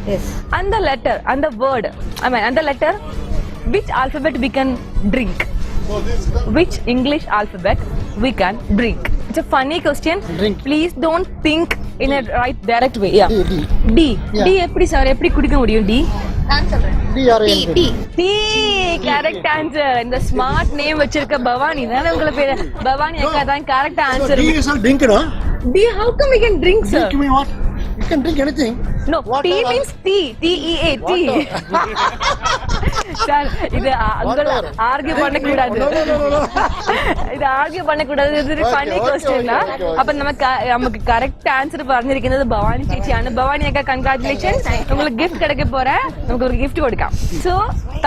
அந்த லெட்டர், அந்த வேர்ட், ஐ மீன் அந்த letter which alphabet we can drink? Which English alphabet we can drink? It's a funny question. Drink. Please don't think in a right direct way. Yeah. D. Yeah. D எப்படி sir எப்படி குடிக்க முடியும்? D. நான் சொல்றேன். T. Correct answer. இந்த smart name வச்சிருக்க பவானி தானே உங்கள பேரு? பவானி அக்கா தான் correct answer. D is not drink, no? D, how come we can drink, sir? Drink mean what? You can drink anything. No, T means tea. T-E-A, tea. Sir, இது அங்கல argue பண்ண கூடாது. இது ஆர்கியூ பண்ண கூடாது. இது ஃபன்னி क्वेश्चन தான். அப்ப நமக்கு கரெக்ட் ஆன்சர் പറഞ്ഞിരിക്കുന്നത് ഭവാനി ചേച്ചിയാണ്. ഭവാനി അക്ക കൺഗ്രാറ്റുലേഷൻസ്. உங்களுக்கு gift கிடைக்க போற. നമുക്ക് ഒരു gift കൊടുക്കാം. സോ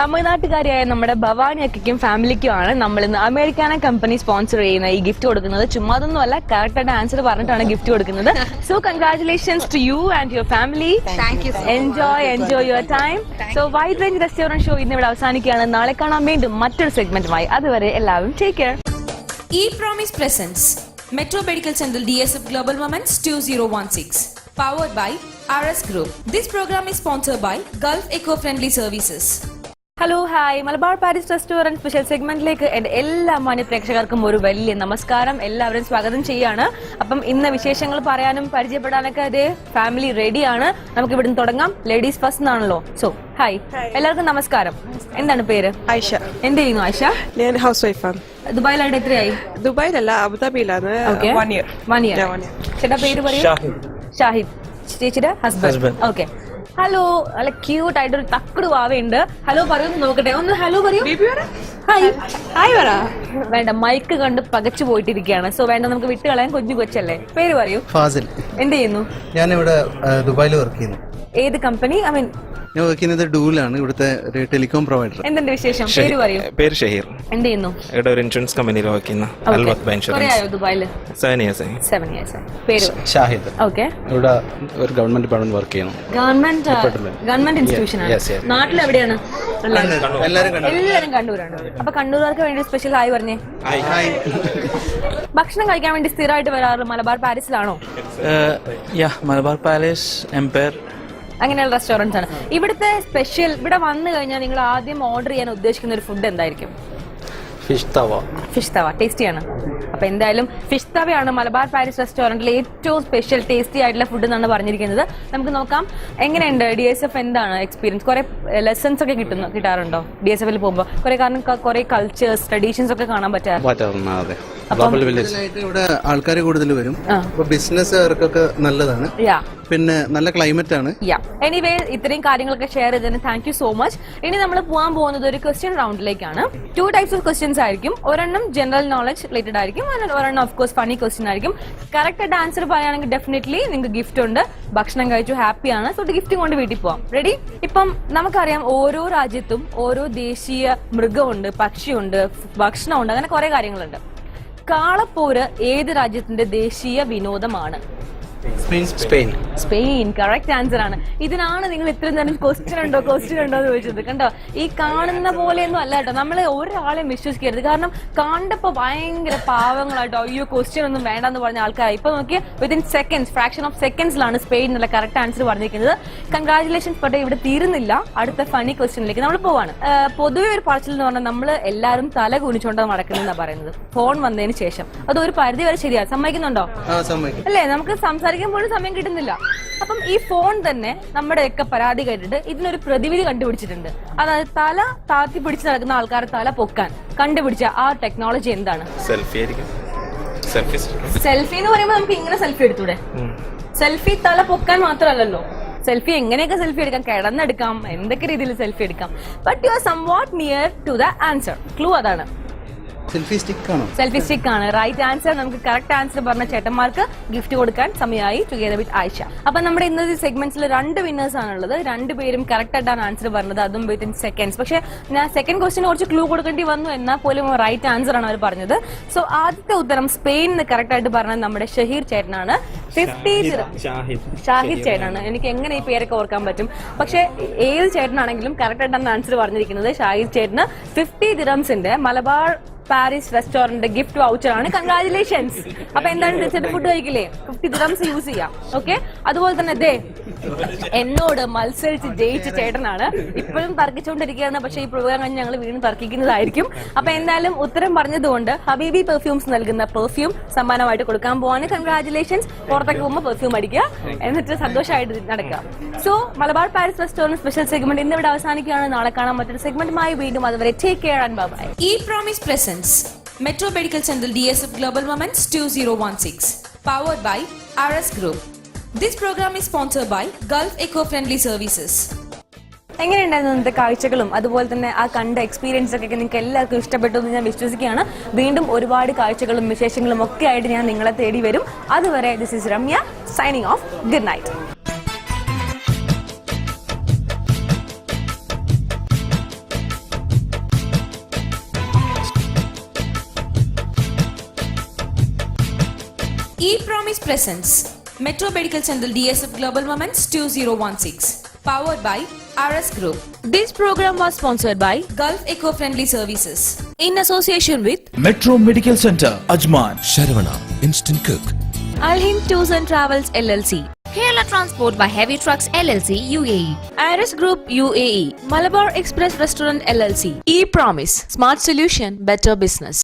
തമിഴ്നാട്ടുകാരിയായ നമ്മുടെ ഭവാനി അക്കയ്ക്കും ഫാമിലിക്കുമാണ് നമ്മൾ ഇന്ന് അമേരിക്കാന കമ്പനി സ്പോൺസർ ചെയ്യുന്ന ഈ ഗിഫ്റ്റ് കൊടുക്കുന്നത്. ചുമ്മാതൊന്നുമല്ല, കറക്റ്റ് ആയിട്ട് ആൻസർ പറഞ്ഞിട്ടാണ് ഗിഫ്റ്റ് കൊടുക്കുന്നത്. So congratulations to you and your family. Thank you. Enjoy your time. So wide range restaurant show ഇന്ന് ഇവിടെ അവസാനിക്കുകയാണ്. നാളെ കാണാൻ വീണ്ടും മറ്റൊരു സെഗ്മെന്റുമായി. അതുവരെ എല്ലാവരും take care. E-Promise presents Metro Medical Center DSF Global Moments 2016. Powered by RS Group. This program is sponsored by Gulf Eco-Friendly Services. Hello, hi. Malabar Paris restaurant special സെഗ്മെന്റിലേക്ക് എന്റെ എല്ലാ മാന്യ പ്രേക്ഷകർക്കും ഒരു വലിയ നമസ്കാരം. എല്ലാവരും സ്വാഗതം ചെയ്യാണ്. അപ്പം ഇന്ന് വിശേഷങ്ങൾ പറയാനും പരിചയപ്പെടാനൊക്കെ അതേ ഫാമിലി റെഡിയാണ്. നമുക്ക് ഇവിടുന്ന് തുടങ്ങാം. ലേഡീസ് ഫസ്റ്റ് എന്നാണല്ലോ. സോ ഹായ്, എല്ലാവർക്കും നമസ്കാരം. എന്താണ് പേര്? ആയിഷ. എന്ത് ചെയ്യുന്നു ആയിഷ? ഞാൻ ഹൗസ് വൈഫാണ്. ദുബായിലായിട്ട് എത്രയായി? ദുബായിലല്ല, അബുദാബിയിലാണ്. 1 year. ചേട്ടാ പേര് പറയൂ. ഷാഹിദ്. ചേച്ചിയുടെ ഹസ്ബൻഡ്. ഓക്കെ. ഹലോ, നല്ല ക്യൂട്ട് ആയിട്ട് ഒരു തക്കട് വാവയുണ്ട്. ഹലോ പറയുന്നു നോക്കട്ടെ. ഒന്ന് ഹലോ പറയൂ. ഹായ്. ഹായ് പറ. വേണ്ട, മൈക്ക് കണ്ട് പകച്ചു പോയിട്ടിരിക്കുകയാണ്. സോ വേണ്ട, നമുക്ക് വിട്ട് കളയാൻ. കുഞ്ഞു കൊച്ചല്ലേ. പേര് പറയൂ. ഫാസിൽ. എന്ത് ചെയ്യുന്നു? ഞാനിവിടെ ദുബായിൽ വർക്ക് ചെയ്യുന്നു. ഏത് കമ്പനി? ഐ മീൻ ഞാൻ വർക്ക് ചെയ്യുന്നത് ഡൂലാണ്, ഇവിടുത്തെ ഒരു ടെലികോം പ്രൊവൈഡർ. എന്തുണ്ട് വിശേഷം? പേര് പറയൂ. പേര് ഷഹീർ. എന്ത് ചെയ്യുന്നു? ഇവിടെ ഒരു ഇൻഷുറൻസ് കമ്പനിയിൽ വർക്ക് ചെയ്യുന്ന അൽവത്ത് ബാങ്ക് കുറേയായോ ദുബായില്? 7 years. പേര് ഷാഹിദ്. ഓക്കെ. ഇവിടെ ഒരു ഗവൺമെന്റ് ഡിപ്പാർട്ട്മെന്റ് വർക്ക് ചെയ്യുന്നു. ഗവൺമെന്റ് ഇൻസ്റ്റിറ്റ്യൂഷൻ ആണ്. നാട്ടിൽ എവിടെയാണ്? എല്ലാരും കണ്ണൂരാണ്. അപ്പൊ കണ്ണൂരുകാർക്ക് വേണ്ടി സ്പെഷ്യൽ ഹായ് പറഞ്ഞേ. ഭക്ഷണം കഴിക്കാൻ വേണ്ടി സ്ഥിരമായിട്ട് വരാറ് മലബാർ പാരീസിലാണോ? മലബാർ പാലസ്, എംപയർ, അങ്ങനെയുള്ള റെസ്റ്റോറൻറ്റ്സ് ആണ്. ഇവിടുത്തെ സ്പെഷ്യൽ, ഇവിടെ വന്നു കഴിഞ്ഞാൽ നിങ്ങൾ ആദ്യം ഓർഡർ ചെയ്യാൻ ഉദ്ദേശിക്കുന്ന ഒരു ഫുഡ് എന്തായിരിക്കും? ഫിഷ് തവ. ഫിഷ് തവ ടേസ്റ്റിയാണ്. അപ്പൊ എന്തായാലും ഫിഷ് തവയാണ് മലബാർ പാരീസ് റെസ്റ്റോറന്റിലെ ഏറ്റവും സ്പെഷ്യൽ ടേസ്റ്റി ആയിട്ടുള്ള ഫുഡ് എന്നാണ് പറഞ്ഞിരിക്കുന്നത്. നമുക്ക് നോക്കാം എങ്ങനെയുണ്ട്. DSF എന്താണ് എക്സ്പീരിയൻസ്? കുറെ ലെസൺസ് ഒക്കെ കിട്ടാറുണ്ടോ DSFിൽ പോകുമ്പോൾ? കാരണം കുറെ കൾച്ചേഴ്സ്, ട്രഡീഷൻസ് ഒക്കെ കാണാൻ പറ്റാറുണ്ട്. കൂടുതലായിട്ട് ഇവിടെ ആൾക്കാർ കൂടുതൽ വരും. അപ്പൊ ബിസിനസ്സുകാർക്കൊക്കെ നല്ലതാണ്. പിന്നെ നല്ല ക്ലൈമറ്റ് ആണ്. എനിവേ ഇത്രയും കാര്യങ്ങളൊക്കെ ഷെയർ ചെയ്തതിന് താങ്ക് യു സോ മച്ച്. ഇനി നമ്മൾ പോകാൻ പോകുന്നത് ഒരു ക്വസ്റ്റ്യൻ റൗണ്ടിലേക്കാണ്. 2 types ഓഫ് ക്വസ്റ്റ്യൻസ് ആയിരിക്കും. ഒരെണ്ണം ജനറൽ നോളജ് റിലേറ്റഡ് ആയിരിക്കും, ഒരെണ്ണം ഓഫ് കോഴ്സ് ഫണി ക്വസ്റ്റ്യൻ ആയിരിക്കും. കറക്റ്റ് ആയിട്ട് ആൻസർ പറയുകയാണെങ്കിൽ ഡെഫിനറ്റ്ലി നിങ്ങൾക്ക് ഗിഫ്റ്റ് ഉണ്ട്. ഭക്ഷണം കഴിച്ചു ഹാപ്പിയാണ്, സോ ഗിഫ്റ്റ് കൊണ്ട് വീട്ടിൽ പോവാം. റെഡി? ഇപ്പം നമുക്കറിയാം ഓരോ രാജ്യത്തും ഓരോ ദേശീയ മൃഗമുണ്ട്, പക്ഷിയുണ്ട്, ഭക്ഷണമുണ്ട്, അങ്ങനെ കുറെ കാര്യങ്ങളുണ്ട്. കാളപ്പോര് ഏത് രാജ്യത്തിന്റെ ദേശീയ വിനോദമാണ്? സ്പെയിൻ. കറക്റ്റ് ആൻസർ ആണ്. ഇതിനാണ് നിങ്ങൾ ഇത്രയും നേരം ക്വസ്റ്റ്യൻ ഉണ്ടോ എന്ന് ചോദിച്ചത്. കണ്ടോ, ഈ കാണുന്ന പോലെയൊന്നും അല്ല കേട്ടോ. നമ്മൾ ഒരാളെയും വിശ്വസിക്കരുത്. കാരണം കണ്ടപ്പോ ഭയങ്കര പാവങ്ങളായിട്ടോ അയ്യോ ക്വസ്റ്റ്യൻ ഒന്നും വേണ്ടെന്ന് പറഞ്ഞ ആൾക്കാരായി. ഇപ്പൊ നോക്കിയാൽ വിത്തിൻ സെക്കൻഡ്സ്, ഫ്രാക്ഷൻ ഓഫ് സെക്കൻഡ്സിലാണ് സ്പെയിൻ എന്നുള്ള കറക്റ്റ് ആൻസർ പറഞ്ഞിരിക്കുന്നത്. കൺഗ്രാറ്റുലേഷൻസ്. പക്ഷേ ഇവിടെ തീരുന്നില്ല, അടുത്ത ഫണി ക്വസ്റ്റ്യനിലേക്ക് നമ്മൾ പോവാണ്. പൊതുവെ ഒരു പറച്ചിൽ എന്ന് പറഞ്ഞാൽ നമ്മൾ എല്ലാവരും തല കുനിച്ചുകൊണ്ടാണ് നടക്കുന്നതെന്നാണ് പറയുന്നത് ഫോൺ വന്നതിന് ശേഷം. അത് ഒരു പരിധി വരെ ശരിയാണ്. സമ്മതിക്കുന്നുണ്ടോ? അല്ലേ? നമുക്ക് സംസാരിക്കാൻ പോലും സമയം കിട്ടുന്നില്ല. അപ്പം ഈ ഫോൺ തന്നെ നമ്മുടെയൊക്കെ പരാതി കേട്ടിട്ട് ഇതിനൊരു പ്രതിവിധി കണ്ടുപിടിച്ചിട്ടുണ്ട്. അതായത് തല താത്തി പിടിച്ച് നടക്കുന്ന ആൾക്കാരെ തല പൊക്കാൻ കണ്ടുപിടിച്ച ആ ടെക്നോളജി എന്താണ്? സെൽഫി എന്ന് പറയുമ്പോൾ നമുക്ക് ഇങ്ങനെ സെൽഫി എടുത്തൂടെ? സെൽഫി തല പൊക്കാൻ മാത്രമല്ലല്ലോ. സെൽഫി എങ്ങനെയൊക്കെ സെൽഫി എടുക്കാം, കിടന്നെടുക്കാം, എന്തൊക്കെ രീതിയിൽ സെൽഫി എടുക്കാം. But you are somewhat near to the answer. Clue അതാണ്. സെൽഫി സ്റ്റിക്ക് ആണ് റൈറ്റ് ആൻസർ. നമുക്ക് കറക്റ്റ് ആൻസർ പറഞ്ഞ ചേട്ടന്മാർക്ക് ഗിഫ്റ്റ് കൊടുക്കാൻ സമയമായി ടുഗദർ വിത്ത് ആയിഷ. അപ്പൊ നമ്മുടെ ഇന്നത്തെ സെഗ്മെന്റ്സിൽ 2 വിന്നേഴ്സ് ആണുള്ളത്. 2 പേരും കറക്റ്റ് ആയിട്ടാണ് ആൻസർ പറഞ്ഞത്, അതും വിത്തിൻ സെക്കൻഡ്സ്. പക്ഷെ ഞാൻ സെക്കൻഡ് ക്വസ്റ്റിന് കുറച്ച് ക്ലൂ കൊടുക്കേണ്ടി വന്നു, എന്നാൽ പോലും റൈറ്റ് ആൻസർ ആണ് അവർ പറഞ്ഞത്. സോ ആദ്യത്തെ ഉത്തരം സ്പെയിൻ എന്ന് കറക്റ്റ് ആയിട്ട് പറഞ്ഞത് നമ്മുടെ ഷഹീർ ചേട്ടനാണ്. 50 ഷാഹിദ് ചേട്ടനാണ്. എനിക്ക് എങ്ങനെ ഈ പേരൊക്കെ ഓർക്കാൻ പറ്റും? പക്ഷെ ഏത് ചേട്ടനാണെങ്കിലും കറക്റ്റ് ആയിട്ടാണ് ആൻസർ പറഞ്ഞിരിക്കുന്നത്. ഷാഹിദ് ചേട്ടന് 50 ദിറംസിന്റെ Malabar Paris restaurant gift voucher ആണ്. കൺഗ്രാറ്റുലേഷൻസ്. അപ്പൊ എന്താണ് തീർച്ചയായിട്ടും ഫുഡ് കഴിക്കില്ലേ? 50 ദിറംസ് യൂസ് ചെയ്യാം. ഓക്കെ. അതുപോലെ തന്നെ എന്നോട് മത്സരിച്ച് ജയിച്ച ചേട്ടനാണ്. ഇപ്പോഴും തർക്കിച്ചുകൊണ്ടിരിക്കുകയാണ്. പക്ഷേ ഈ പ്രോഗ്രാം കഴിഞ്ഞ് ഞങ്ങൾ വീണ്ടും തർക്കിക്കുന്നതായിരിക്കും. അപ്പൊ എന്തായാലും ഉത്തരം പറഞ്ഞതുകൊണ്ട് ഹബീബി പെർഫ്യൂംസ് നൽകുന്ന പെർഫ്യൂം സമ്മാനമായിട്ട് കൊടുക്കാൻ പോവാണ്. കൺഗ്രാറ്റുലേഷൻസ്. പുറത്തൊക്കെ പോകുമ്പോൾ പെർഫ്യൂം അടിക്കുക, എന്നിട്ട് സന്തോഷമായിട്ട് നടക്കുക. So Malabar Paris restaurant special segment ഇന്ന് ഇവിടെ അവസാനിക്കുകയാണ്. നാളെ കാണാൻ മറ്റൊരു സെഗ്മെന്റുമായി വീണ്ടും. അതുവരെ take care and bye bye. E promise presents Metro Medical Center DSF Global Moments 2016, powered by RS Group. This program is sponsored by Gulf Eco-Friendly Services. എങ്ങനെയുണ്ടായിരുന്നു ഇന്നത്തെ കാഴ്ചകളും അതുപോലെ തന്നെ ആ കണ്ട എക്സ്പീരിയൻസ് ഒക്കെ നിങ്ങൾക്ക് എല്ലാവർക്കും ഇഷ്ടപ്പെട്ടു എന്ന് ഞാൻ വിശ്വസിക്കുകയാണ്. വീണ്ടും ഒരുപാട് കാഴ്ചകളും വിശേഷങ്ങളും ഒക്കെ ആയിട്ട് ഞാൻ നിങ്ങളെ തേടി വരും. അതുവരെ this is Ramya signing off. Good night. E-Promise presents Metro Medical Center DSF Global Moments 2016, powered by RS Group. This program was sponsored by Gulf Eco-Friendly Services in association with Metro Medical Center Ajman, Sharavana Instant Cook, Alhim Tours and Travels LLC, Kerala Transport by Heavy Trucks LLC UAE, Iris Group UAE, Malabar Express Restaurant LLC, E-Promise, Smart Solution, Better Business.